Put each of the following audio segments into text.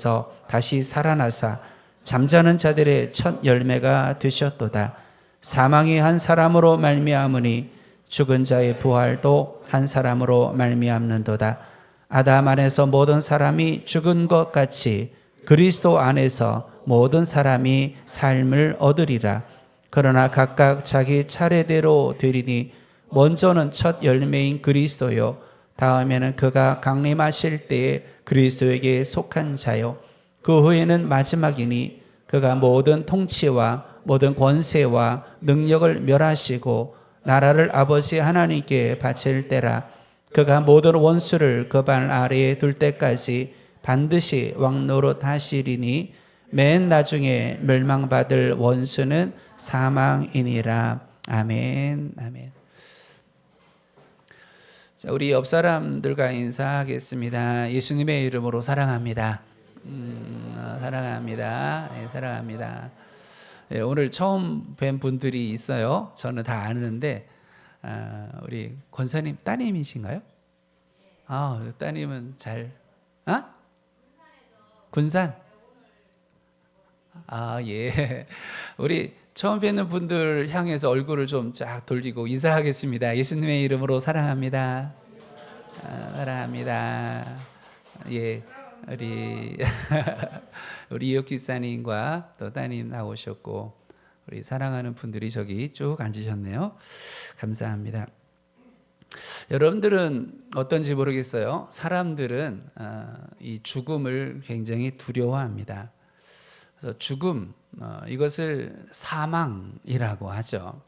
가운데서 다시 살아나사 잠자는 자들의 첫 열매가 되셨도다. 사망이 한 사람으로 말미암으니 죽은 자의 부활도 한 사람으로 말미암는도다. 아담 안에서 모든 사람이 죽은 것 같이 그리스도 안에서 모든 사람이 삶을 얻으리라. 그러나 각각 자기 차례대로 되리니 먼저는 첫 열매인 그리스도요, 다음에는 그가 강림하실 때에 그리스도에게 속한 자요, 그 후에는 마지막이니 그가 모든 통치와 모든 권세와 능력을 멸하시고 나라를 아버지 하나님께 바칠 때라. 그가 모든 원수를 그 발 아래에 둘 때까지 반드시 왕노릇 하시리니 맨 나중에 멸망받을 원수는 사망이니라. 아멘. 아멘. 자, 우리 옆 사람들과 인사하겠습니다. 예수님의 이름으로 사랑합니다. 사랑합니다. 네, 사랑합니다. 네, 오늘 처음 뵌 분들이 있어요. 저는 다 아는데 우리 권사님 따님이신가요? 따님은 잘, 군산? 예. 우리 처음 뵙는 분들 향해서 얼굴을 좀 쫙 돌리고 인사하겠습니다. 예수님의 이름으로 사랑합니다. 사랑합니다. 예. 우리 우리 이혁 기사님과 또 따님 나오셨고 우리 사랑하는 분들이 저기 쭉 앉으셨네요. 감사합니다. 여러분들은 어떤지 모르겠어요. 사람들은 이 죽음을 굉장히 두려워합니다. 그래서 죽음, 이것을 사망이라고 하죠.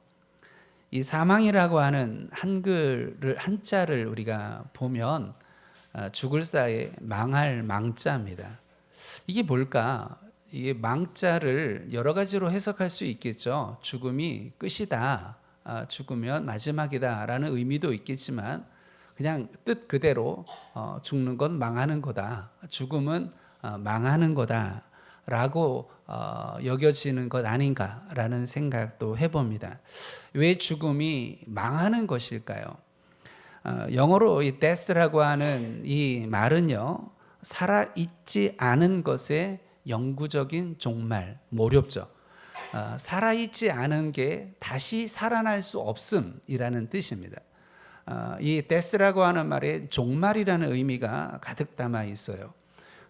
이 사망이라고 하는 한자를 우리가 보면 죽을 사이에 망할 망자입니다. 이게 뭘까? 이게 망자를 여러 가지로 해석할 수 있겠죠. 죽음이 끝이다, 죽으면 마지막이다라는 의미도 있겠지만 그냥 뜻 그대로 죽는 건 망하는 거다, 죽음은 망하는 거다 라고 여겨지는 것 아닌가라는 생각도 해봅니다. 왜 죽음이 망하는 것일까요? 영어로 이 death라고 하는 이 말은요, 살아있지 않은 것의 영구적인 종말, 모렵죠. 살아있지 않은 게 다시 살아날 수 없음이라는 뜻입니다. 이 death라고 하는 말에 종말이라는 의미가 가득 담아 있어요.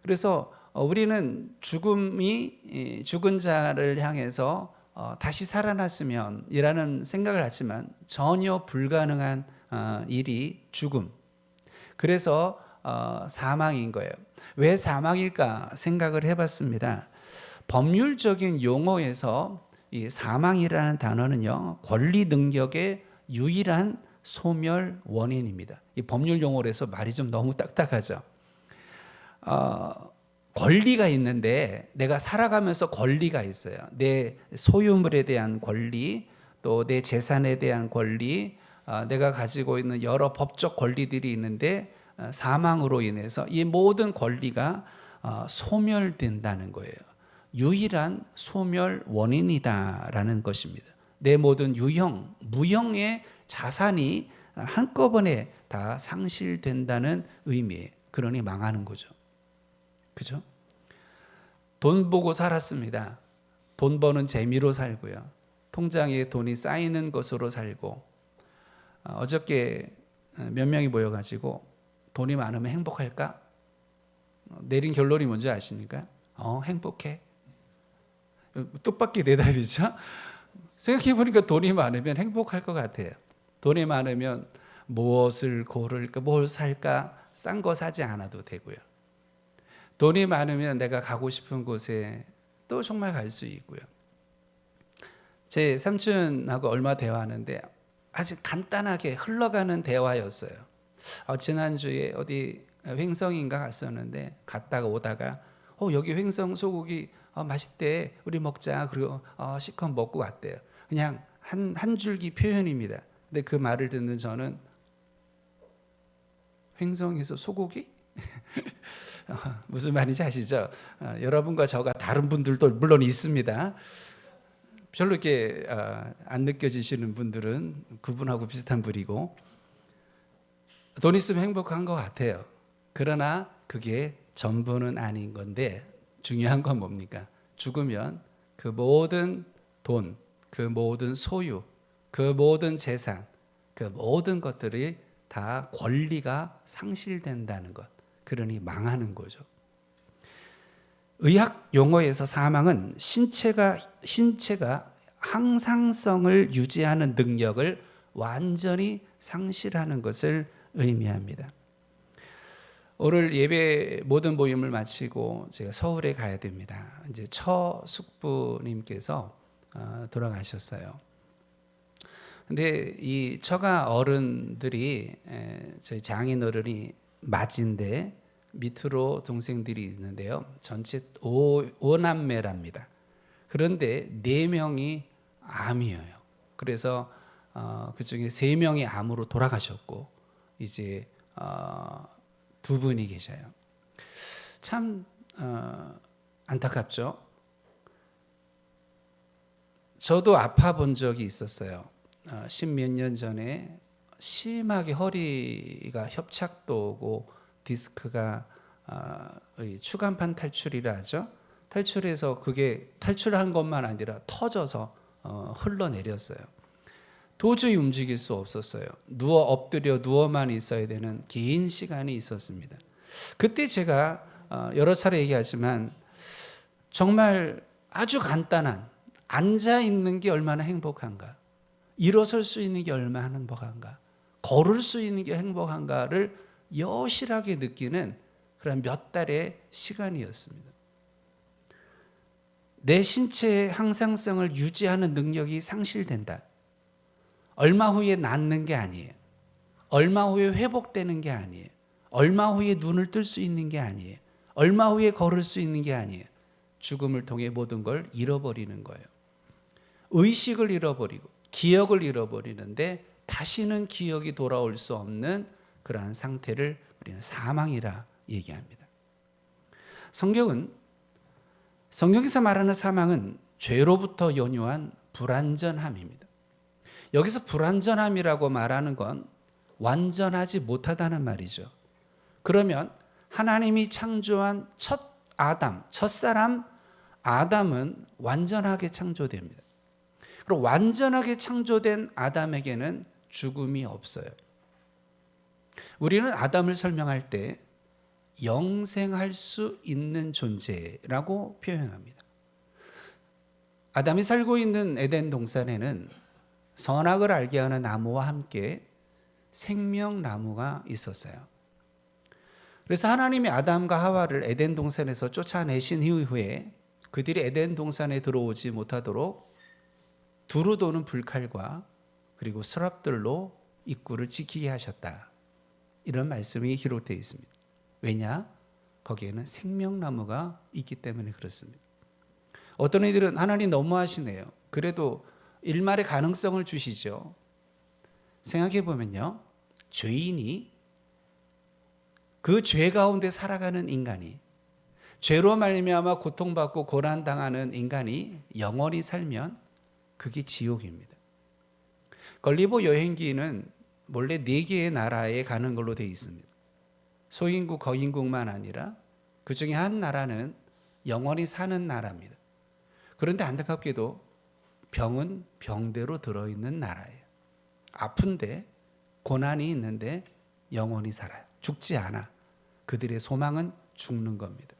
그래서 우리는 죽음이 죽은 자를 향해서 다시 살아났으면 이라는 생각을 하지만 전혀 불가능한 일이 죽음. 그래서 사망인 거예요. 왜 사망일까 생각을 해봤습니다. 법률적인 용어에서 이 사망이라는 단어는요, 권리 능력의 유일한 소멸 원인입니다. 이 법률 용어로 해서 말이 좀 너무 딱딱하죠. 권리가 있는데 내가 살아가면서 권리가 있어요. 내 소유물에 대한 권리, 또 내 재산에 대한 권리, 내가 가지고 있는 여러 법적 권리들이 있는데 사망으로 인해서 이 모든 권리가 소멸된다는 거예요. 유일한 소멸 원인이다라는 것입니다. 내 모든 유형, 무형의 자산이 한꺼번에 다 상실된다는 의미예요. 그러니 망하는 거죠. 그죠? 돈 보고 살았습니다. 돈 버는 재미로 살고요. 통장에 돈이 쌓이는 것으로 살고, 어저께 몇 명이 모여가지고 돈이 많으면 행복할까? 내린 결론이 뭔지 아십니까? 행복해. 뜻밖의 대답이죠. 생각해보니까 돈이 많으면 행복할 것 같아요. 돈이 많으면 무엇을 고를까, 뭘 살까, 싼 거 사지 않아도 되고요. 돈이 많으면 내가 가고 싶은 곳에 또 정말 갈 수 있고요. 제 삼촌하고 얼마 대화하는데 아주 간단하게 흘러가는 대화였어요. 지난주에 어디 횡성인가 갔었는데 갔다가 오다가 여기 횡성 소고기 맛있대, 우리 먹자. 그리고 실컷 먹고 왔대요. 그냥 한 줄기 표현입니다. 근데 그 말을 듣는 저는 횡성에서 소고기? 무슨 말인지 아시죠? 여러분과 저가 다른 분들도 물론 있습니다. 별로 이렇게 안 느껴지시는 분들은 그분하고 비슷한 분이고, 돈 있으면 행복한 것 같아요. 그러나 그게 전부는 아닌 건데 중요한 건 뭡니까? 죽으면 그 모든 돈, 그 모든 소유, 그 모든 재산, 그 모든 것들이 다 권리가 상실된다는 것. 그러니 망하는 거죠. 의학 용어에서 사망은 신체가 항상성을 유지하는 능력을 완전히 상실하는 것을 의미합니다. 오늘 예배 모든 모임을 마치고 제가 서울에 가야 됩니다. 이제 처숙부님께서 돌아가셨어요. 근데 이 처가 어른들이 저희 장인 어른이 맞인데 밑으로 동생들이 있는데요. 전체 5남매랍니다. 그런데 4명이 암이에요. 그래서 그중에 3명이 암으로 돌아가셨고 이제 2분이 계셔요. 참 안타깝죠. 저도 아파 본 적이 있었어요. 10몇 년 전에 심하게 허리가 협착도 오고 디스크가 추간판 탈출이라 하죠. 탈출해서 그게 탈출한 것만 아니라 터져서 흘러내렸어요. 도저히 움직일 수 없었어요. 엎드려 누워만 있어야 되는 긴 시간이 있었습니다. 그때 제가 여러 차례 얘기하지만 정말 아주 간단한 앉아 있는 게 얼마나 행복한가, 일어설 수 있는 게 얼마나 행복한가, 걸을 수 있는 게 행복한가를 여실하게 느끼는 그런 몇 달의 시간이었습니다. 내 신체의 항상성을 유지하는 능력이 상실된다. 얼마 후에 낫는 게 아니에요. 얼마 후에 회복되는 게 아니에요. 얼마 후에 눈을 뜰 수 있는 게 아니에요. 얼마 후에 걸을 수 있는 게 아니에요. 죽음을 통해 모든 걸 잃어버리는 거예요. 의식을 잃어버리고 기억을 잃어버리는데 다시는 기억이 돌아올 수 없는 그러한 상태를 우리는 사망이라 얘기합니다. 성경에서 말하는 사망은 죄로부터 연유한 불완전함입니다. 여기서 불완전함이라고 말하는 건 완전하지 못하다는 말이죠. 그러면 하나님이 창조한 첫사람 아담은 완전하게 창조됩니다. 그리고 완전하게 창조된 아담에게는 죽음이 없어요. 우리는 아담을 설명할 때 영생할 수 있는 존재라고 표현합니다. 아담이 살고 있는 에덴 동산에는 선악을 알게 하는 나무와 함께 생명나무가 있었어요. 그래서 하나님이 아담과 하와를 에덴 동산에서 쫓아내신 이후에 그들이 에덴 동산에 들어오지 못하도록 두루 도는 불칼과 그리고 수랍들로 입구를 지키게 하셨다. 이런 말씀이 기록되어 있습니다. 왜냐? 거기에는 생명나무가 있기 때문에 그렇습니다. 어떤 이들은 하나님 너무하시네요. 그래도 일말의 가능성을 주시죠. 생각해 보면요, 죄인이 그 죄 가운데 살아가는 인간이, 죄로 말미암아 고통받고 고난당하는 인간이 영원히 살면 그게 지옥입니다. 걸리버 여행기는 원래 4개의 나라에 가는 걸로 되어 있습니다. 소인국, 거인국만 아니라 그 중에 한 나라는 영원히 사는 나라입니다. 그런데 안타깝게도 병은 병대로 들어있는 나라예요. 아픈데 고난이 있는데 영원히 살아요. 죽지 않아. 그들의 소망은 죽는 겁니다.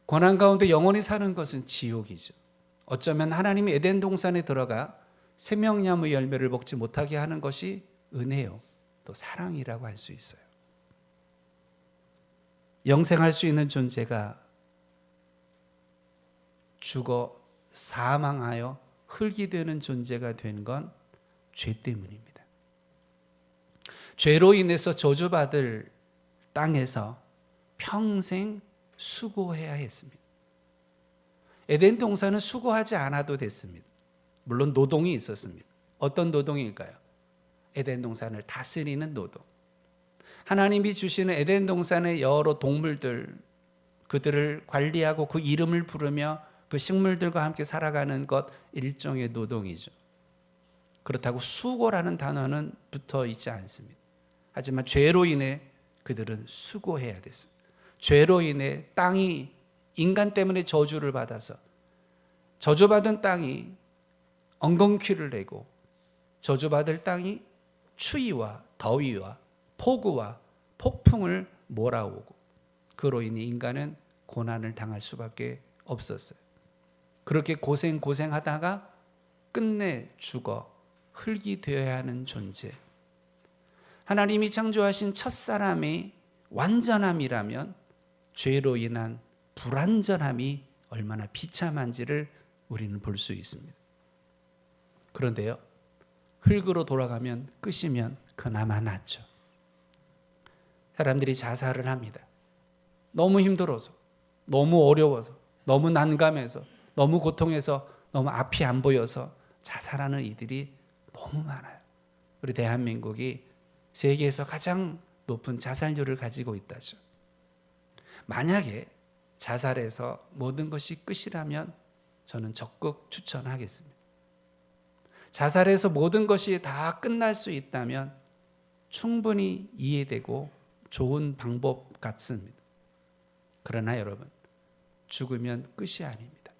고난 가운데 영원히 사는 것은 지옥이죠. 어쩌면 하나님이 에덴 동산에 들어가 생명나무 열매를 먹지 못하게 하는 것이 은혜요, 또 사랑이라고 할 수 있어요. 영생할 수 있는 존재가 죽어 사망하여 흙이 되는 존재가 된 건 죄 때문입니다. 죄로 인해서 저주받을 땅에서 평생 수고해야 했습니다. 에덴 동산은 수고하지 않아도 됐습니다. 물론 노동이 있었습니다. 어떤 노동일까요? 에덴 동산을 다스리는 노동. 하나님이 주시는 에덴 동산의 여러 동물들, 그들을 관리하고 그 이름을 부르며 그 식물들과 함께 살아가는 것, 일종의 노동이죠. 그렇다고 수고라는 단어는 붙어 있지 않습니다. 하지만 죄로 인해 그들은 수고해야 됐습니다. 죄로 인해 땅이 인간 때문에 저주를 받아서 저주받은 땅이 엉겅퀴를 내고 저주받을 땅이 추위와 더위와 폭우와 폭풍을 몰아오고 그로 인해 인간은 고난을 당할 수밖에 없었어요. 그렇게 고생하다가 끝내 죽어 흙이 되어야 하는 존재. 하나님이 창조하신 첫사람의 완전함이라면 죄로 인한 불완전함이 얼마나 비참한지를 우리는 볼 수 있습니다. 그런데요, 흙으로 돌아가면 끝이면 그나마 낫죠. 사람들이 자살을 합니다. 너무 힘들어서, 너무 어려워서, 너무 난감해서, 너무 고통해서, 너무 앞이 안 보여서 자살하는 이들이 너무 많아요. 우리 대한민국이 세계에서 가장 높은 자살률을 가지고 있다죠. 만약에 자살해서 모든 것이 끝이라면 저는 적극 추천하겠습니다. 자살해서 모든 것이 다 끝날 수 있다면 충분히 이해되고 좋은 방법 같습니다. 그러나 여러분, 죽으면 끝이 아닙니다.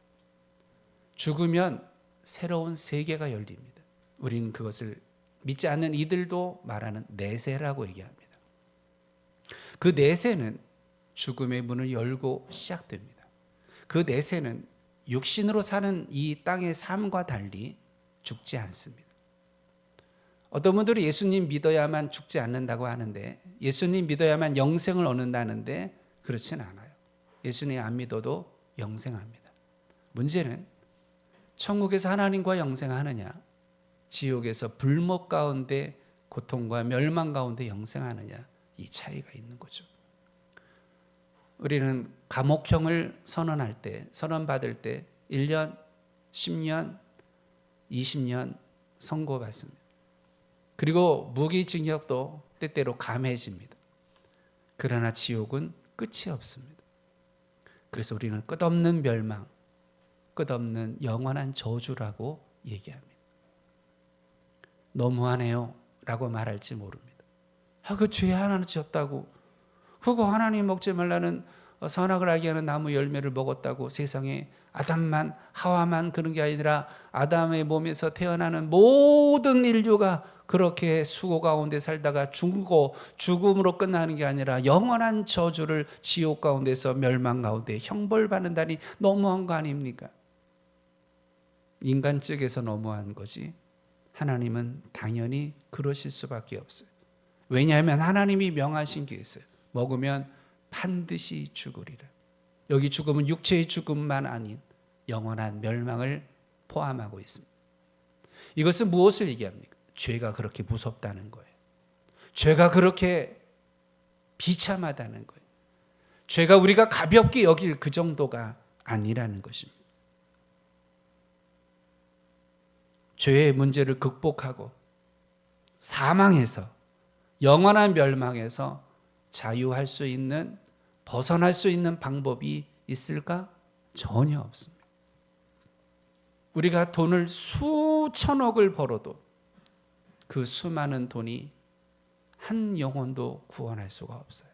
죽으면 새로운 세계가 열립니다. 우리는 그것을 믿지 않는 이들도 말하는 내세라고 얘기합니다. 그 내세는 죽음의 문을 열고 시작됩니다. 그 내세는 육신으로 사는 이 땅의 삶과 달리 죽지 않습니다. 어떤 분들이 예수님 믿어야만 죽지 않는다고 하는데, 예수님 믿어야만 영생을 얻는다는데 그렇진 않아요. 예수님 안 믿어도 영생합니다. 문제는 천국에서 하나님과 영생하느냐, 지옥에서 불목 가운데 고통과 멸망 가운데 영생하느냐, 이 차이가 있는 거죠. 우리는 감옥형을 선언할 때, 선언받을 때 1년, 10년, 20년 선고받습니다. 그리고 무기징역도 때때로 감해집니다. 그러나 지옥은 끝이 없습니다. 그래서 우리는 끝없는 멸망, 끝없는 영원한 저주라고 얘기합니다. 너무하네요 라고 말할지 모릅니다. 그 죄 하나 지었다고, 그거 하나님 먹지 말라는 선악을 알게 하는 나무 열매를 먹었다고 세상에 아담만 하와만 그런 게 아니라 아담의 몸에서 태어나는 모든 인류가 그렇게 수고 가운데 살다가 죽고 죽음으로 끝나는 게 아니라 영원한 저주를 지옥 가운데서 멸망 가운데 형벌받는다니 너무한 거 아닙니까? 인간 쪽에서 너무한 거지 하나님은 당연히 그러실 수밖에 없어요. 왜냐하면 하나님이 명하신 게 있어요. 먹으면 반드시 죽으리라. 여기 죽음은 육체의 죽음만 아닌 영원한 멸망을 포함하고 있습니다. 이것은 무엇을 얘기합니까? 죄가 그렇게 무섭다는 거예요. 죄가 그렇게 비참하다는 거예요. 죄가 우리가 가볍게 여길 그 정도가 아니라는 것입니다. 죄의 문제를 극복하고 사망에서, 영원한 멸망에서 자유할 수 있는, 벗어날 수 있는 방법이 있을까? 전혀 없습니다. 우리가 돈을 수천억을 벌어도 그 수많은 돈이 한 영혼도 구원할 수가 없어요.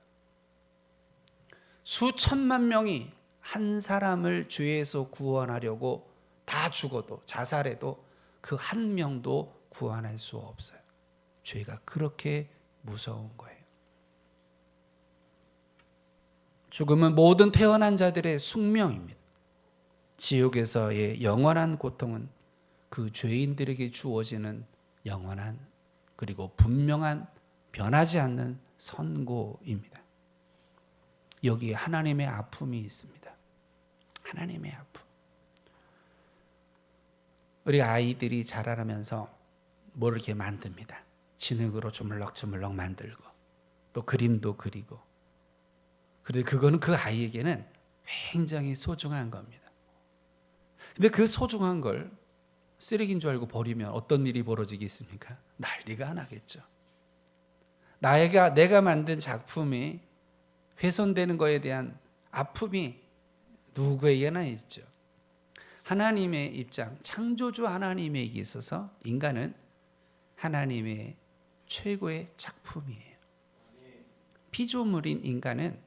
수천만 명이 한 사람을 죄에서 구원하려고 다 죽어도, 자살해도 그 한 명도 구원할 수 없어요. 죄가 그렇게 무서운 거예요. 죽음은 모든 태어난 자들의 숙명입니다. 지옥에서의 영원한 고통은 그 죄인들에게 주어지는 영원한 그리고 분명한 변하지 않는 선고입니다. 여기에 하나님의 아픔이 있습니다. 하나님의 아픔. 우리 아이들이 자라면서 뭘 이렇게 만듭니다. 진흙으로 주물럭주물럭 만들고 또 그림도 그리고. 그런데 그거는 그 아이에게는 굉장히 소중한 겁니다. 근데 그 소중한 걸 쓰레기인 줄 알고 버리면 어떤 일이 벌어지겠습니까? 난리가 나겠죠. 내가 만든 작품이 훼손되는 것에 대한 아픔이 누구에게나 있죠. 하나님의 입장, 창조주 하나님에게 있어서 인간은 하나님의 최고의 작품이에요. 피조물인 인간은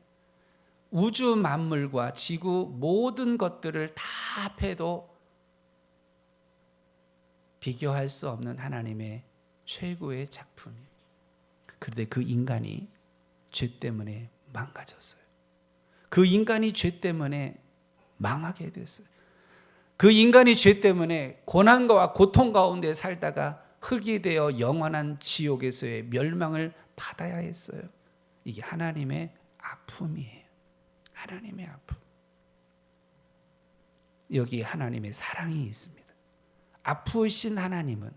우주 만물과 지구 모든 것들을 다 합해도 비교할 수 없는 하나님의 최고의 작품이에요. 그런데 그 인간이 죄 때문에 망가졌어요. 그 인간이 죄 때문에 망하게 됐어요. 그 인간이 죄 때문에 고난과 고통 가운데 살다가 흙이 되어 영원한 지옥에서의 멸망을 받아야 했어요. 이게 하나님의 아픔이에요. 하나님의 아픔. 여기 하나님의 사랑이 있습니다. 아프신 하나님은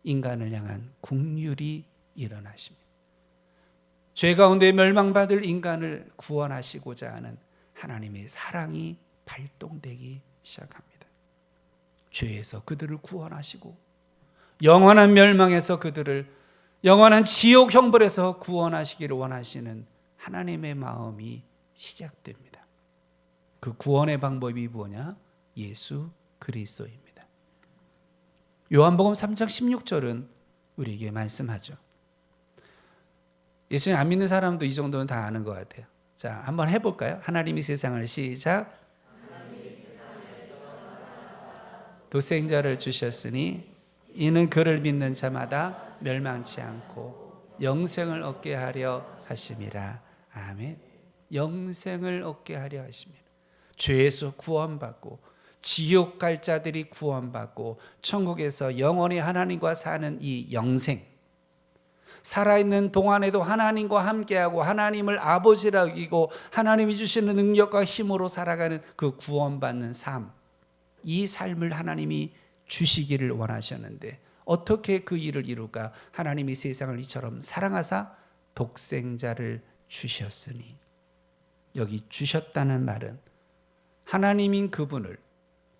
인간을 향한 긍휼이 일어나십니다. 죄 가운데 멸망받을 인간을 구원하시고자 하는 하나님의 사랑이 발동되기 시작합니다. 죄에서 그들을 구원하시고 영원한 멸망에서 그들을 영원한 지옥 형벌에서 구원하시기를 원하시는 하나님의 마음이 시작됩니다. 그 구원의 방법이 뭐냐? 예수 그리스도입니다. 요한복음 3장 16절은 우리에게 말씀하죠. 예수님 안 믿는 사람도 이 정도는 다 아는 것 같아요. 자, 한번 해볼까요? 하나님이 세상을 시작. 독생자를 주셨으니 이는 그를 믿는 자마다 멸망치 않고 영생을 얻게 하려 하심이라. 아멘. 영생을 얻게 하려 하심이라. 죄에서 구원받고 지옥 갈 자들이 구원받고 천국에서 영원히 하나님과 사는 이 영생, 살아있는 동안에도 하나님과 함께하고 하나님을 아버지라 여기고 하나님이 주시는 능력과 힘으로 살아가는 그 구원받는 삶, 이 삶을 하나님이 주시기를 원하셨는데 어떻게 그 일을 이루까? 하나님이 세상을 이처럼 사랑하사 독생자를 주셨으니. 여기 주셨다는 말은 하나님인 그분을,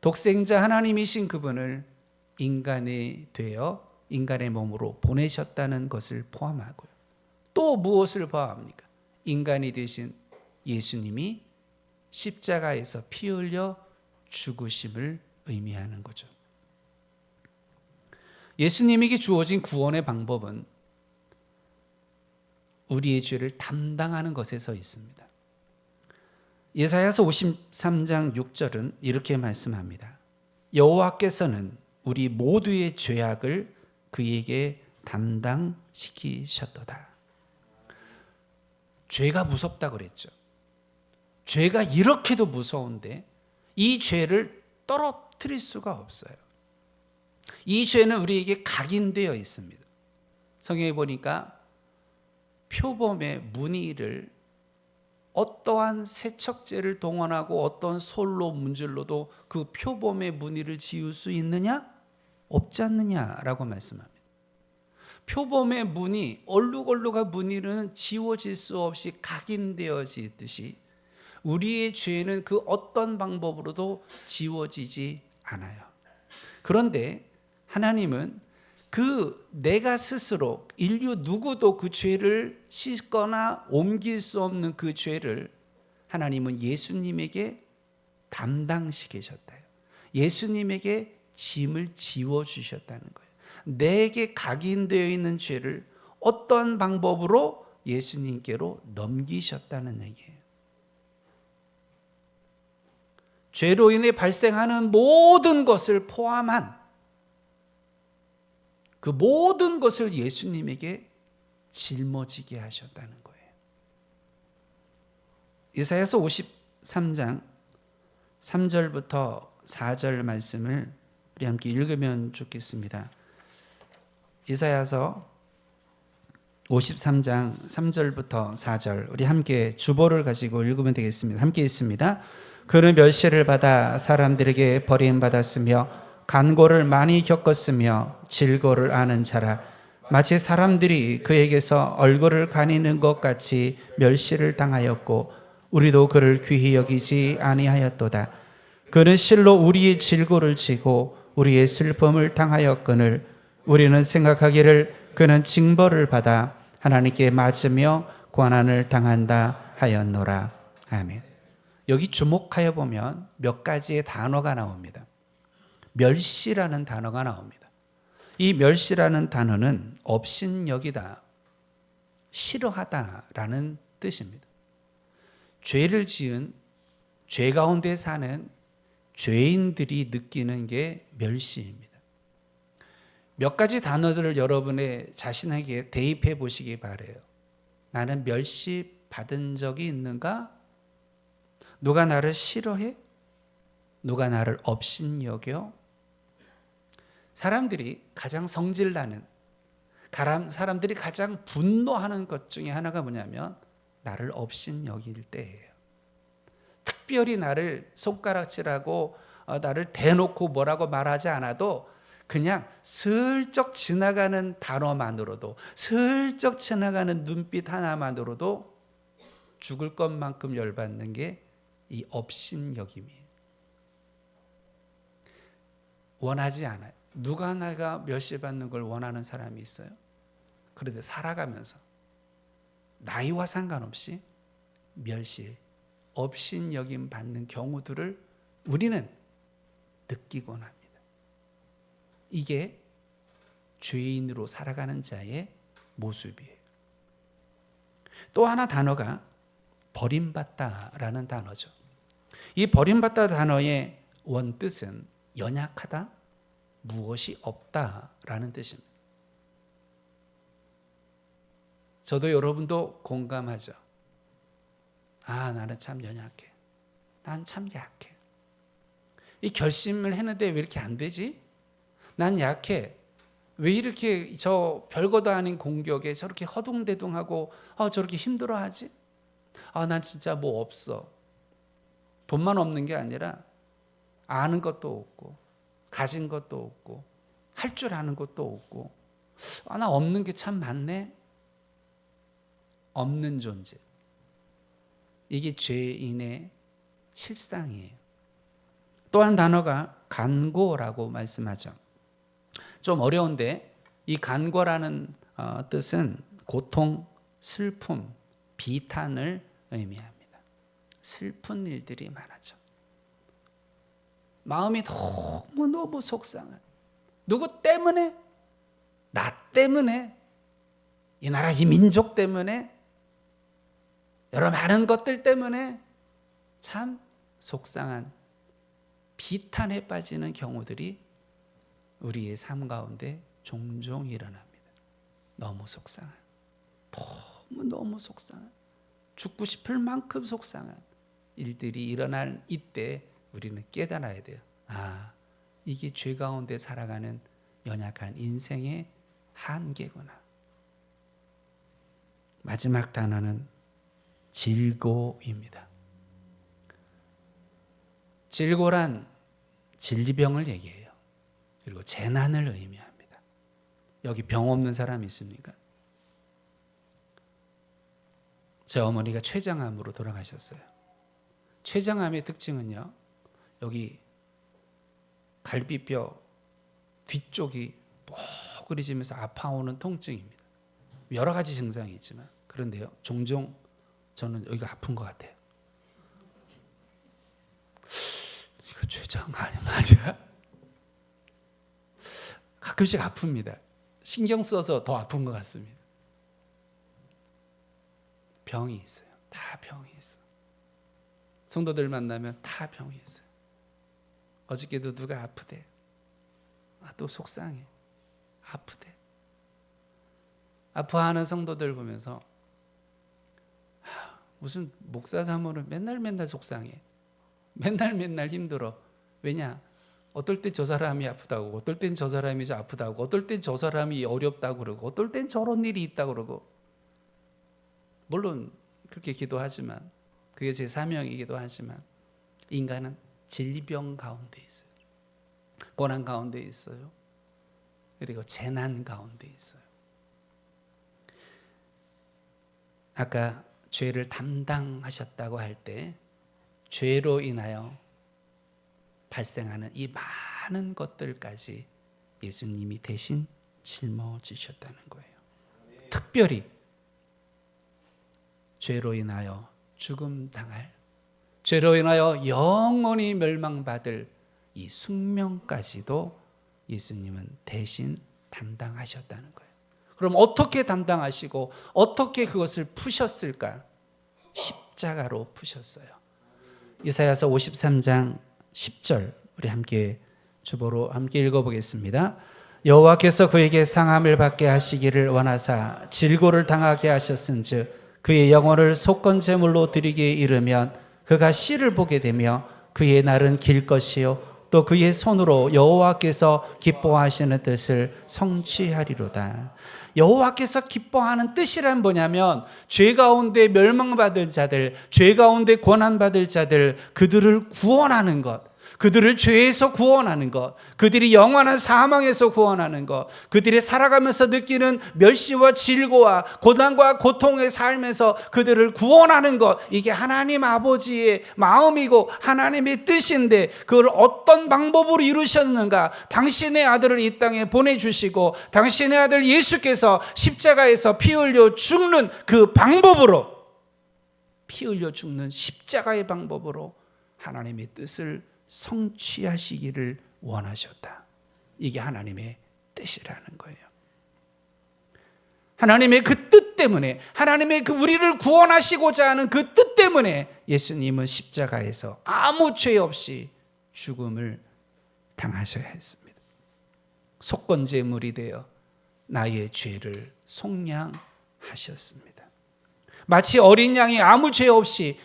독생자 하나님이신 그분을 인간이 되어 인간의 몸으로 보내셨다는 것을 포함하고요. 또 무엇을 포함합니까? 인간이 되신 예수님이 십자가에서 피 흘려 죽으심을 의미하는 거죠. 예수님에게 주어진 구원의 방법은 우리의 죄를 담당하는 것에서 있습니다. 예사야서 53장 6절은 이렇게 말씀합니다. 여호와께서는 우리 모두의 죄악을 그에게 담당시키셨도다. 죄가 무섭다 그랬죠. 죄가 이렇게도 무서운데 이 죄를 떨어뜨릴 수가 없어요. 이 죄는 우리에게 각인되어 있습니다. 성경에 보니까 표범의 무늬를 어떠한 세척제를 동원하고 어떤 솔로 문질러도 그 표범의 무늬를 지울 수 있느냐? 없지 않느냐라고 말씀합니다. 표범의 무늬, 얼룩얼룩한 무늬는 지워질 수 없이 각인되어지듯이 우리의 죄는 그 어떤 방법으로도 지워지지 않아요. 그런데 하나님은 그 내가 스스로 인류 누구도 그 죄를 씻거나 옮길 수 없는 그 죄를 하나님은 예수님에게 담당시키셨다요. 예수님에게 짐을 지워주셨다는 거예요. 내게 각인되어 있는 죄를 어떤 방법으로 예수님께로 넘기셨다는 얘기예요. 죄로 인해 발생하는 모든 것을 포함한 그 모든 것을 예수님에게 짊어지게 하셨다는 거예요. 이사야서 53장 3절부터 4절 말씀을 우리 함께 읽으면 좋겠습니다. 이사야서 53장 3절부터 4절 우리 함께 주보를 가지고 읽으면 되겠습니다. 함께 읽습니다. 그는 멸시를 받아 사람들에게 버림받았으며 간고를 많이 겪었으며 질고를 아는 자라. 마치 사람들이 그에게서 얼굴을 가리는 것 같이 멸시를 당하였고 우리도 그를 귀히 여기지 아니하였도다. 그는 실로 우리의 질고를 지고 우리의 슬픔을 당하였거늘 우리는 생각하기를 그는 징벌을 받아 하나님께 맞으며 고난을 당한다 하였노라. 아멘. 여기 주목하여 보면 몇 가지의 단어가 나옵니다. 멸시라는 단어가 나옵니다. 이 멸시라는 단어는 업신여기다, 싫어하다라는 뜻입니다. 죄를 지은 죄 가운데 사는 죄인들이 느끼는 게 멸시입니다. 몇 가지 단어들을 여러분의 자신에게 대입해 보시기 바래요. 나는 멸시 받은 적이 있는가? 누가 나를 싫어해? 누가 나를 업신여겨? 사람들이 가장 성질나는, 사람들이 가장 분노하는 것 중에 하나가 뭐냐면 나를 업신여길 때예요. 특별히 나를 손가락질하고 나를 대놓고 뭐라고 말하지 않아도 그냥 슬쩍 지나가는 단어만으로도, 슬쩍 지나가는 눈빛 하나만으로도 죽을 것만큼 열받는 게 이 업신여김이에요. 원하지 않아요. 누가 내가 멸시받는 걸 원하는 사람이 있어요? 그런데 살아가면서 나이와 상관없이 멸시, 업신여김 받는 경우들을 우리는 느끼곤 합니다. 이게 죄인으로 살아가는 자의 모습이에요. 또 하나 단어가 버림받다라는 단어죠. 이 버림받다 단어의 원뜻은 연약하다, 무엇이 없다라는 뜻입니다. 저도 여러분도 공감하죠. 나는 참 연약해. 난 참 약해. 이 결심을 했는데 왜 이렇게 안 되지? 난 약해. 왜 이렇게 저 별것도 아닌 공격에 저렇게 허둥대둥하고 저렇게 힘들어하지? 난 진짜 뭐 없어. 돈만 없는 게 아니라 아는 것도 없고 가진 것도 없고 할 줄 아는 것도 없고 나 없는 게 참 많네. 없는 존재. 이게 죄인의 실상이에요. 또 한 단어가 간고라고 말씀하죠. 좀 어려운데 이 간고라는 뜻은 고통, 슬픔, 비탄을 의미합니다. 슬픈 일들이 많아져. 마음이 너무 속상한, 누구 때문에? 나 때문에? 이 나라 이 민족 때문에? 여러 많은 것들 때문에 참 속상한 비탄에 빠지는 경우들이 우리의 삶 가운데 종종 일어납니다. 너무 속상한, 너무 속상한, 죽고 싶을 만큼 속상한 일들이 일어날 이때 우리는 깨달아야 돼요. 이게 죄 가운데 살아가는 연약한 인생의 한계구나. 마지막 단어는 질고입니다. 질고란 질병을 얘기해요. 그리고 재난을 의미합니다. 여기 병 없는 사람 있습니까? 제 어머니가 췌장암으로 돌아가셨어요. 췌장암의 특징은요, 여기 갈비뼈 뒤쪽이 뻐그리지면서 아파오는 통증입니다. 여러 가지 증상이 있지만, 그런데요, 종종 저는 여기가 아픈 것 같아요. 이거 췌장 아니야? 가끔씩 아픕니다. 신경 써서 더 아픈 것 같습니다. 병이 있어요. 다 병이 있어. 성도들 만나면 다 병이 있어요. 어저께도 누가 아프대. 또 속상해. 아프대. 아파하는 성도들 보면서 무슨 목사 사모는 맨날 속상해. 맨날 힘들어. 왜냐? 어떨 땐 저 사람이 아프다고, 어떨 땐 저 사람이 아프다고, 어떨 땐 저 사람이 어렵다고 그러고, 어떨 땐 저런 일이 있다고 그러고. 물론 그렇게 기도하지만, 그게 제 사명이기도 하지만, 인간은 질병 가운데 있어요. 고난 가운데 있어요. 그리고 재난 가운데 있어요. 아까 죄를 담당하셨다고 할 때 죄로 인하여 발생하는 이 많은 것들까지 예수님이 대신 짊어지셨다는 거예요. 특별히 죄로 인하여 죽음 당할, 죄로 인하여 영원히 멸망받을 이 숙명까지도 예수님은 대신 담당하셨다는 거예요. 그럼 어떻게 담당하시고 어떻게 그것을 푸셨을까? 십자가로 푸셨어요. 이사야서 53장 10절 우리 함께 주보로 함께 읽어보겠습니다. 여호와께서 그에게 상함을 받게 하시기를 원하사 질고를 당하게 하셨은즉 그의 영혼을 속건 제물로 드리기에 이르면 그가 씨를 보게 되며 그의 날은 길 것이요 또 그의 손으로 여호와께서 기뻐하시는 뜻을 성취하리로다. 여호와께서 기뻐하는 뜻이란 뭐냐면 죄 가운데 멸망받을 자들, 죄 가운데 고난받을 자들, 그들을 구원하는 것, 그들을 죄에서 구원하는 것, 그들이 영원한 사망에서 구원하는 것, 그들이 살아가면서 느끼는 멸시와 질고와 고난과 고통의 삶에서 그들을 구원하는 것, 이게 하나님 아버지의 마음이고 하나님의 뜻인데 그걸 어떤 방법으로 이루셨는가? 당신의 아들을 이 땅에 보내주시고 당신의 아들 예수께서 십자가에서 피 흘려 죽는 그 방법으로, 피 흘려 죽는 십자가의 방법으로 하나님의 뜻을 성취하시기를 원하셨다. 이게 하나님의 뜻이라는 거예요. 하나님의 그 뜻 때문에, 하나님의 그 우리를 구원하시고자 하는 그 뜻 때문에 예수님은 십자가에서 아무 죄 없이 죽음을 당하셔야 했습니다. 속건제물이 되어 나의 죄를 속량하셨습니다. 마치 어린 양이 아무 죄 없이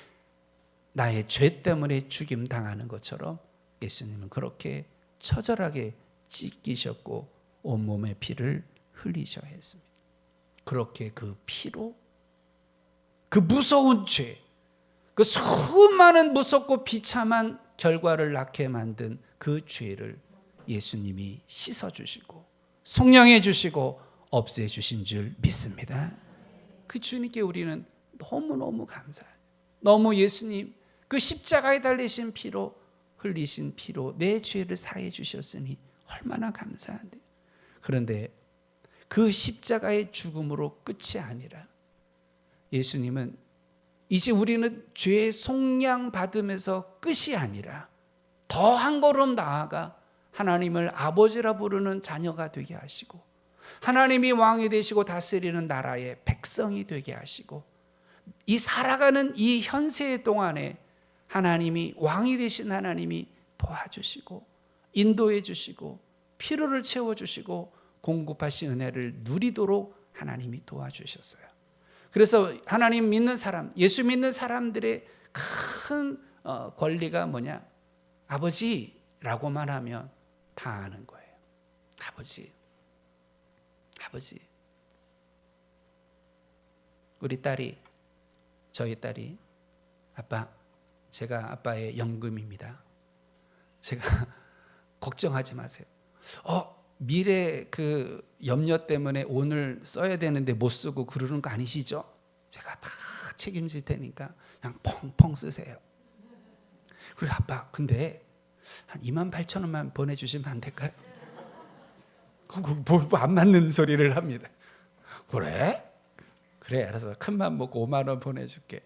나의 죄 때문에 죽임 당하는 것처럼 예수님은 그렇게 처절하게 찢기셨고 온몸의 피를 흘리셔야 했습니다. 그렇게 그 피로 그 무서운 죄, 그 수많은 무섭고 비참한 결과를 낳게 만든 그 죄를 예수님이 씻어주시고 속량해 주시고 없애 주신 줄 믿습니다. 그 주님께 우리는 너무너무 감사해요. 너무 예수님 그 십자가에 달리신 피로, 흘리신 피로 내 죄를 사해 주셨으니 얼마나 감사한데요. 그런데 그 십자가의 죽음으로 끝이 아니라 예수님은 이제 우리는 죄의 속량 받음에서 끝이 아니라 더 한 걸음 나아가 하나님을 아버지라 부르는 자녀가 되게 하시고 하나님이 왕이 되시고 다스리는 나라의 백성이 되게 하시고 이 살아가는 이 현세 동안에 하나님이 왕이 되신 하나님이 도와주시고 인도해 주시고 필요를 채워주시고 공급하신 은혜를 누리도록 하나님이 도와주셨어요. 그래서 하나님 믿는 사람, 예수 믿는 사람들의 큰 권리가 뭐냐? 아버지라고만 하면 다 아는 거예요. 아버지, 아버지. 우리 딸이, 저희 딸이 아빠, 제가 아빠의 연금입니다. 제가 걱정하지 마세요. 미래 그 염려 때문에 오늘 써야 되는데 못 쓰고 그러는 거 아니시죠? 제가 다 책임질 테니까 그냥 펑펑 쓰세요. 그래 아빠 근데 한 28,000원만 보내주시면 안 될까요? 뭐 안 맞는 소리를 합니다. 그래? 그래 알아서 큰맘 먹고 5만 원 보내줄게.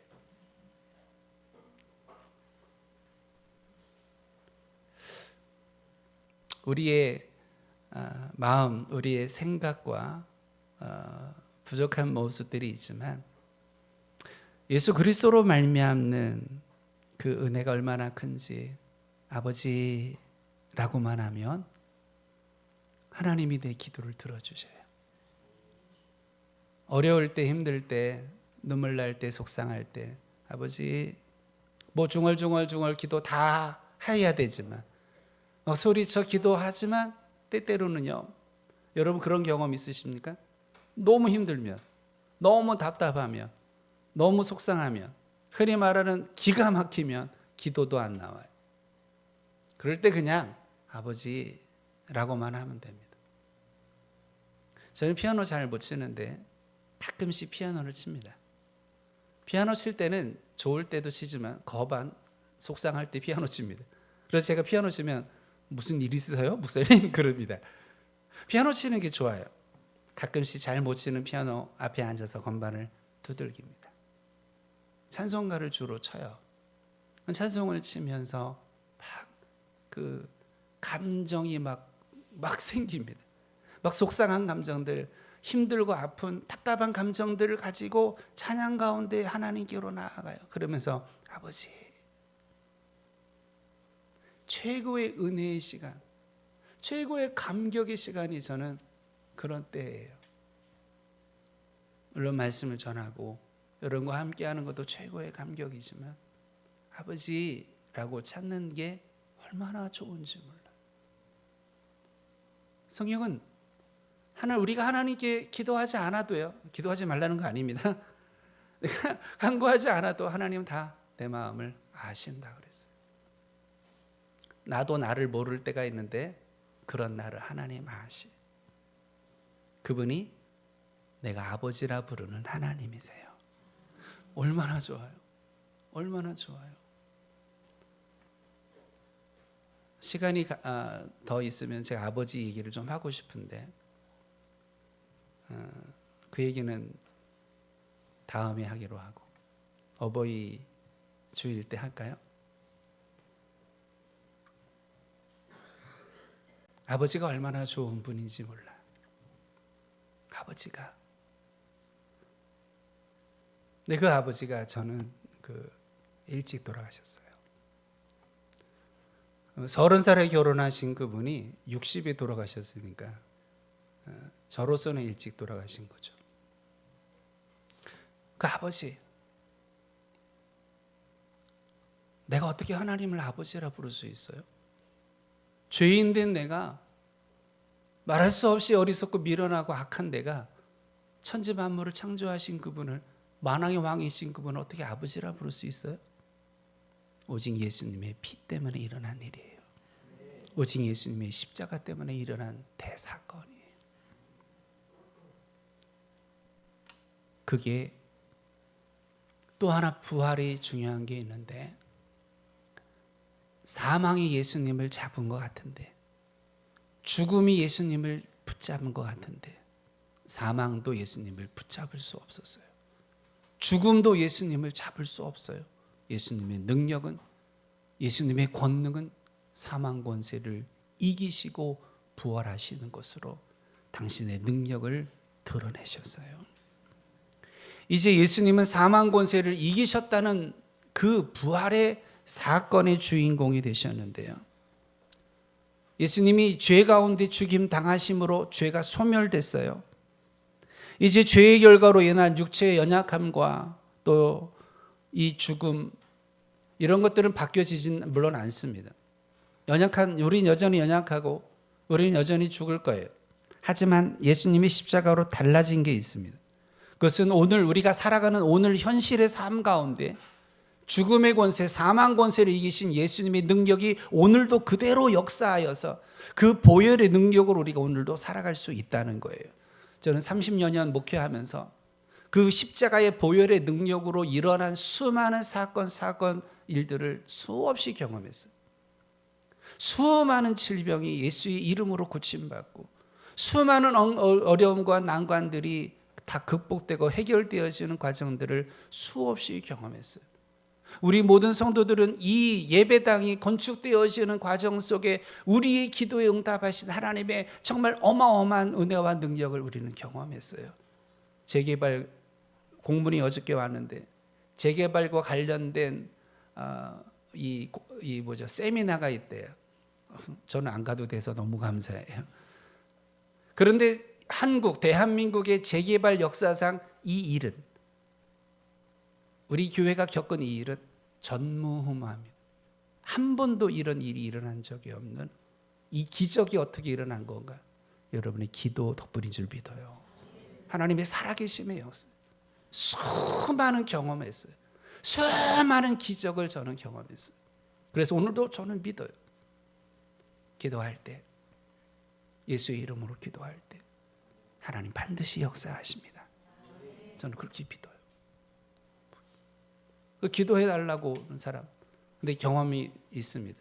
우리의 마음, 우리의 생각과 부족한 모습들이 있지만 예수 그리스도로 말미암는 그 은혜가 얼마나 큰지 아버지라고만 하면 하나님이 내 기도를 들어주셔요. 어려울 때, 힘들 때, 눈물 날 때, 속상할 때 아버지 뭐 중얼중얼 기도 다 해야 되지만 소리쳐 기도하지만 때때로는요. 여러분 그런 경험 있으십니까? 너무 힘들면, 너무 답답하면, 너무 속상하면, 흔히 말하는 기가 막히면 기도도 안 나와요. 그럴 때 그냥 아버지라고만 하면 됩니다. 저는 피아노 잘 못 치는데 가끔씩 피아노를 칩니다. 피아노 칠 때는 좋을 때도 치지만 거반 속상할 때 피아노 칩니다. 그래서 제가 피아노 치면 무슨 일 있으세요? 목사님 그럽니다. 피아노 치는 게 좋아요. 가끔씩 잘 못 치는 피아노 앞에 앉아서 건반을 두들깁니다. 찬송가를 주로 쳐요. 찬송을 치면서 막 그 감정이 막 생깁니다. 막 속상한 감정들, 힘들고 아픈 답답한 감정들을 가지고 찬양 가운데 하나님께로 나아가요. 그러면서 아버지, 최고의 은혜의 시간, 최고의 감격의 시간이 저는 그런 때예요. 물론 말씀을 전하고 여러분과 함께하는 것도 최고의 감격이지만 아버지라고 찾는 게 얼마나 좋은지 몰라요. 성경은 우리가 하나님께 기도하지 않아도요, 기도하지 말라는 거 아닙니다. 내가 간구하지 않아도 하나님은 다 내 마음을 아신다 그랬어요. 나도 나를 모를 때가 있는데 그런 나를 하나님 아시. 그분이 내가 아버지라 부르는 하나님이세요. 얼마나 좋아요. 얼마나 좋아요. 시간이 더 있으면 제가 아버지 얘기를 좀 하고 싶은데 그 얘기는 다음에 하기로 하고, 어버이 주일 때 할까요? 아버지가 얼마나 좋은 분인지 몰라. 아버지가. 근데 그 아버지가 저는 일찍 돌아가셨어요. 30살에 결혼하신 그분이 60에 돌아가셨으니까 저로서는 일찍 돌아가신 거죠. 그 아버지, 내가 어떻게 하나님을 아버지라 부를 수 있어요? 죄인된 내가, 말할 수 없이 어리석고 미련하고 악한 내가 천지 만물을 창조하신 그분을, 만왕의 왕이신 그분을 어떻게 아버지라 부를 수 있어요? 오직 예수님의 피 때문에 일어난 일이에요. 오직 예수님의 십자가 때문에 일어난 대사건이에요. 그게 또 하나 부활이 중요한 게 있는데, 사망이 예수님을 잡은 것 같은데, 죽음이 예수님을 붙잡은 것 같은데, 사망도 예수님을 붙잡을 수 없었어요. 죽음도 예수님을 잡을 수 없어요. 예수님의 능력은, 예수님의 권능은 사망 권세를 이기시고 부활하시는 것으로 당신의 능력을 드러내셨어요. 이제 예수님은 사망 권세를 이기셨다는 그 부활의 사건의 주인공이 되셨는데요. 예수님이 죄 가운데 죽임 당하심으로 죄가 소멸됐어요. 이제 죄의 결과로 인한 육체의 연약함과 또 이 죽음, 이런 것들은 바뀌어지진 물론 않습니다. 우린 여전히 연약하고 우리는 여전히 죽을 거예요. 하지만 예수님이 십자가로 달라진 게 있습니다. 그것은 오늘 우리가 살아가는 오늘 현실의 삶 가운데 죽음의 권세, 사망 권세를 이기신 예수님의 능력이 오늘도 그대로 역사하여서 그 보혈의 능력으로 우리가 오늘도 살아갈 수 있다는 거예요. 저는 30여 년 목회하면서 그 십자가의 보혈의 능력으로 일어난 수많은 사건 일들을 수없이 경험했어요. 수많은 질병이 예수의 이름으로 고침받고 수많은 어려움과 난관들이 다 극복되고 해결되어지는 과정들을 수없이 경험했어요. 우리 모든 성도들은 이 예배당이 건축되어지는 과정 속에 우리의 기도에 응답하신 하나님의 정말 어마어마한 은혜와 능력을 우리는 경험했어요. 재개발 공문이 어저께 왔는데, 재개발과 관련된 세미나가 있대요. 저는 안 가도 돼서 너무 감사해요. 그런데 대한민국의 재개발 역사상 이 일은, 우리 교회가 겪은 이 일은 전무후무합니다. 한 번도 이런 일이 일어난 적이 없는 이 기적이 어떻게 일어난 건가? 여러분의 기도 덕분인 줄 믿어요. 하나님의 살아계심의 역사, 수많은 경험했어요. 수많은 기적을 저는 경험했어요. 그래서 오늘도 저는 믿어요. 기도할 때, 예수의 이름으로 기도할 때 하나님 반드시 역사하십니다. 저는 그렇게 믿어요. 그 기도해 달라고 하는 사람, 근데 경험이 있습니다.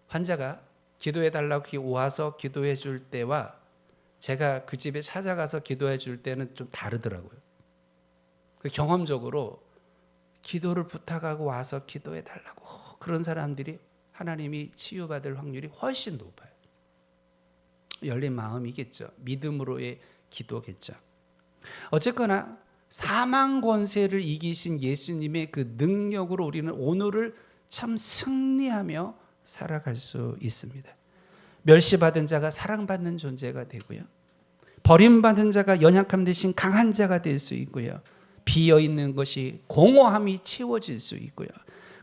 환자가 기도해 달라고 와서 기도해 줄 때와 제가 그 집에 찾아가서 기도해 줄 때는 좀 다르더라고요. 경험적으로 기도를 부탁하고 와서 기도해 달라고 그런 사람들이 하나님이 치유받을 확률이 훨씬 높아요. 열린 마음이겠죠. 믿음으로의 기도겠죠. 어쨌거나 사망 권세를 이기신 예수님의 그 능력으로 우리는 오늘을 참 승리하며 살아갈 수 있습니다. 멸시받은 자가 사랑받는 존재가 되고요. 버림받은 자가 연약함 대신 강한 자가 될 수 있고요. 비어있는 것이 공허함이 채워질 수 있고요.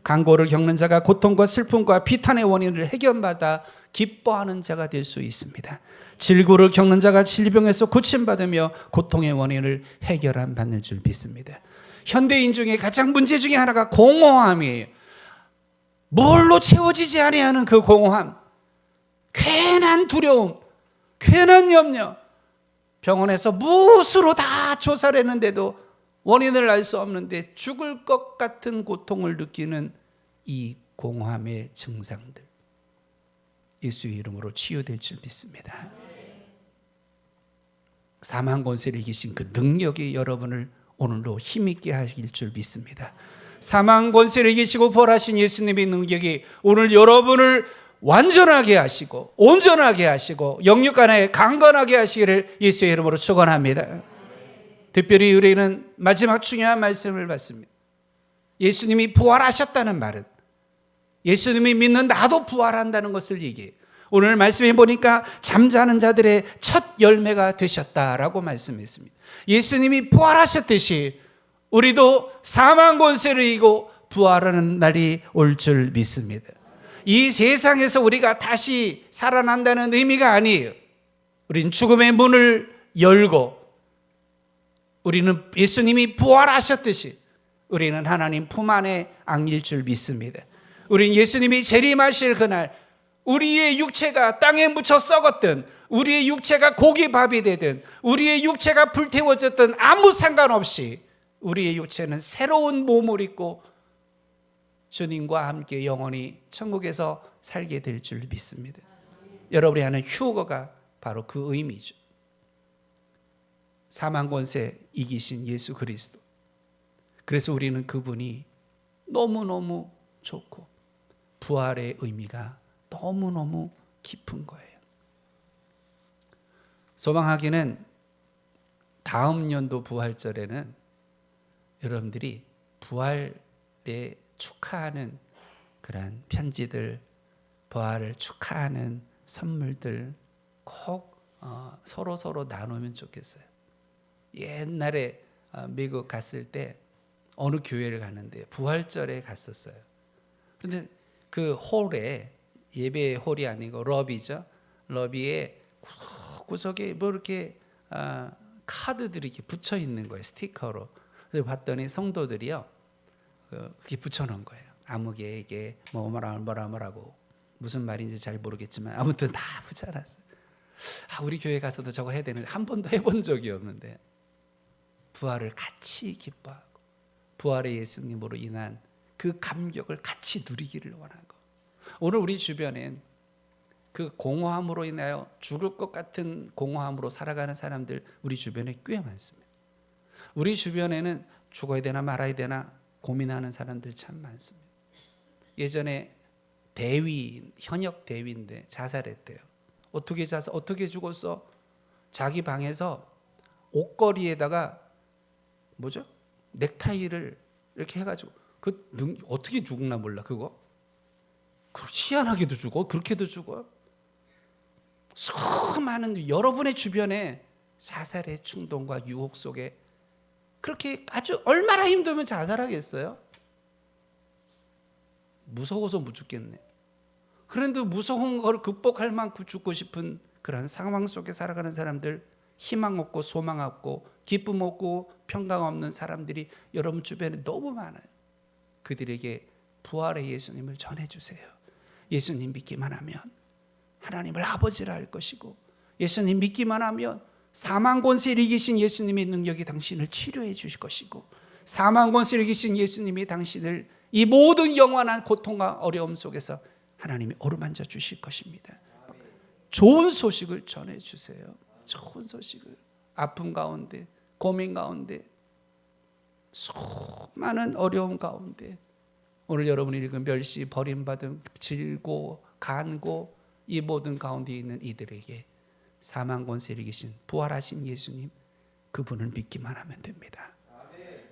강고를 겪는 자가 고통과 슬픔과 비탄의 원인을 해결받아 기뻐하는 자가 될 수 있습니다. 질고를 겪는 자가 질병에서 고침받으며 고통의 원인을 해결함 받는 줄 믿습니다. 현대인 중에 가장 문제 중에 하나가 공허함이에요. 뭘로 채워지지 아니하는 그 공허함, 괜한 두려움, 괜한 염려, 병원에서 무수로 다 조사를 했는데도 원인을 알 수 없는데 죽을 것 같은 고통을 느끼는 이 공허함의 증상들, 예수의 이름으로 치유될 줄 믿습니다. 사망 권세를 이기신 그 능력이 여러분을 오늘도 힘있게 하실 줄 믿습니다. 사망 권세를 이기시고 부활하신 예수님의 능력이 오늘 여러분을 완전하게 하시고 온전하게 하시고 영육 안에 강건하게 하시기를 예수의 이름으로 축원합니다. 특별히 우리는 마지막 중요한 말씀을 받습니다. 예수님이 부활하셨다는 말은 예수님이 믿는 나도 부활한다는 것을 얘기해요. 오늘 말씀해 보니까 잠자는 자들의 첫 열매가 되셨다라고 말씀했습니다. 예수님이 부활하셨듯이 우리도 사망 권세를 이기고 부활하는 날이 올 줄 믿습니다. 이 세상에서 우리가 다시 살아난다는 의미가 아니에요. 우린 죽음의 문을 열고 우리는 예수님이 부활하셨듯이 우리는 하나님 품 안에 안길 줄 믿습니다. 우린 예수님이 재림하실 그날 우리의 육체가 땅에 묻혀 썩었든 우리의 육체가 고기밥이 되든 우리의 육체가 불태워졌든 아무 상관없이 우리의 육체는 새로운 몸을 입고 주님과 함께 영원히 천국에서 살게 될 줄 믿습니다. 여러분이 하는 휴거가 바로 그 의미죠. 사망 권세 이기신 예수 그리스도. 그래서 우리는 그분이 너무너무 좋고 부활의 의미가 너무너무 깊은 거예요. 소망하기는 다음 연도 부활절에는 여러분들이 부활에 축하하는 그런 편지들, 부활을 축하하는 선물들 꼭 서로 나누면 좋겠어요. 옛날에 미국 갔을 때 어느 교회를 갔는데 부활절에 갔었어요. 그런데 그 홀에 예배 홀이 아니고 러비죠. 러비에 구석에 뭐 이렇게 카드들이 이렇게 붙여 있는 거예요. 스티커로. 그래서 봤더니 성도들이요. 그렇게 붙여놓은 거예요. 아무개에게 뭐라고 무슨 말인지 잘 모르겠지만 아무튼 다 붙여놨어요. 우리 교회 가서도 저거 해야 되는데 한 번도 해본 적이 없는데 부활을 같이 기뻐하고 부활의 예수님으로 인한 그 감격을 같이 누리기를 원하고 오늘 우리 주변엔 그 공허함으로 인하여 죽을 것 같은 공허함으로 살아가는 사람들 우리 주변에 꽤 많습니다. 우리 주변에는 죽어야 되나 말아야 되나 고민하는 사람들 참 많습니다. 예전에 대위, 현역 대위인데 자살했대요. 어떻게 죽었어? 자기 방에서 옷걸이에다가 넥타이를 이렇게 해가지고 어떻게 죽나 몰라 그거. 희한하게도 죽어. 그렇게도 죽어. 수많은 여러분의 주변에 자살의 충동과 유혹 속에 그렇게 아주 얼마나 힘들면 자살하겠어요? 무서워서 못 죽겠네. 그런데 무서운 걸 극복할 만큼 죽고 싶은 그런 상황 속에 살아가는 사람들, 희망 없고 소망 없고 기쁨 없고 평강 없는 사람들이 여러분 주변에 너무 많아요. 그들에게 부활의 예수님을 전해주세요. 예수님 믿기만 하면 하나님을 아버지라 할 것이고 예수님 믿기만 하면 사망 권세를 이기신 예수님의 능력이 당신을 치료해 주실 것이고 사망 권세를 이기신 예수님이 당신을 이 모든 영원한 고통과 어려움 속에서 하나님이 어루만져 주실 것입니다. 좋은 소식을 전해주세요. 좋은 소식을. 아픔 가운데 고민 가운데 수많은 어려움 가운데 오늘 여러분이 읽은 멸시, 버림받음, 질고, 간고 이 모든 가운데 있는 이들에게 사망 권세를 이기신 부활하신 예수님, 그분을 믿기만 하면 됩니다.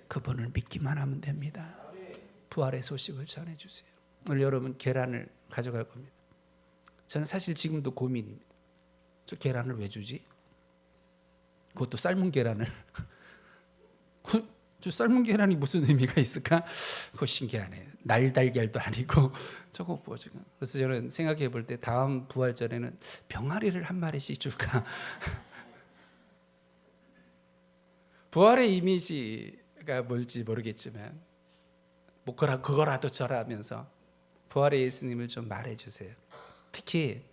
그분을 믿기만 하면 됩니다. 부활의 소식을 전해주세요. 오늘 여러분 계란을 가져갈 겁니다. 저는 사실 지금도 고민입니다. 저 계란을 왜 주지? 그것도 삶은 계란을. 저 삶은 계란이 무슨 의미가 있을까? 그거 신기하네. 날달걀도 아니고 저거 뭐지? 그래서 저는 생각해 볼 때 다음 부활절에는 병아리를 한 마리씩 줄까? 부활의 이미지가 뭘지 모르겠지만 뭐 그거라도 저라면서 부활의 예수님을 좀 말해주세요. 특히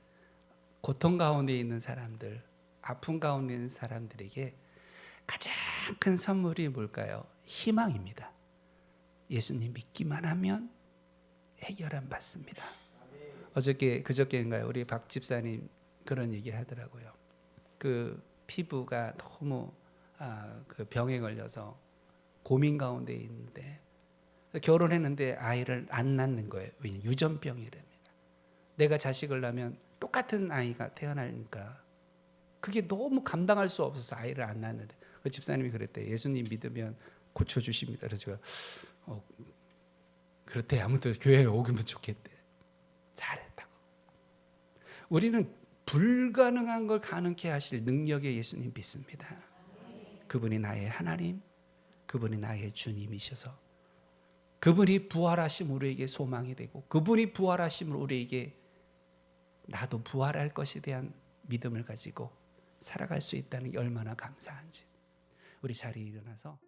고통 가운데 있는 사람들, 아픔 가운데 있는 사람들에게 가장 큰 선물이 뭘까요? 희망입니다. 예수님 믿기만 하면 해결은 받습니다. 그저께인가요? 우리 박 집사님 그런 얘기 하더라고요. 그 피부가 너무 그 병에 걸려서 고민 가운데 있는데 결혼했는데 아이를 안 낳는 거예요. 왜냐 유전병이랍니다. 내가 자식을 낳으면 똑같은 아이가 태어나니까 그게 너무 감당할 수 없어서 아이를 안 낳는데 그 집사님이 그랬대. 예수님 믿으면 고쳐주십니다. 그래서 제가 그렇대. 아무튼 교회에 오기면 좋겠대. 잘했다고. 우리는 불가능한 걸 가능케 하실 능력의 예수님 믿습니다. 그분이 나의 하나님, 그분이 나의 주님이셔서 그분이 부활하심 우리에게 소망이 되고 그분이 부활하심을 우리에게 나도 부활할 것에 대한 믿음을 가지고 살아갈 수 있다는 게 얼마나 감사한지. 우리 자리에 일어나서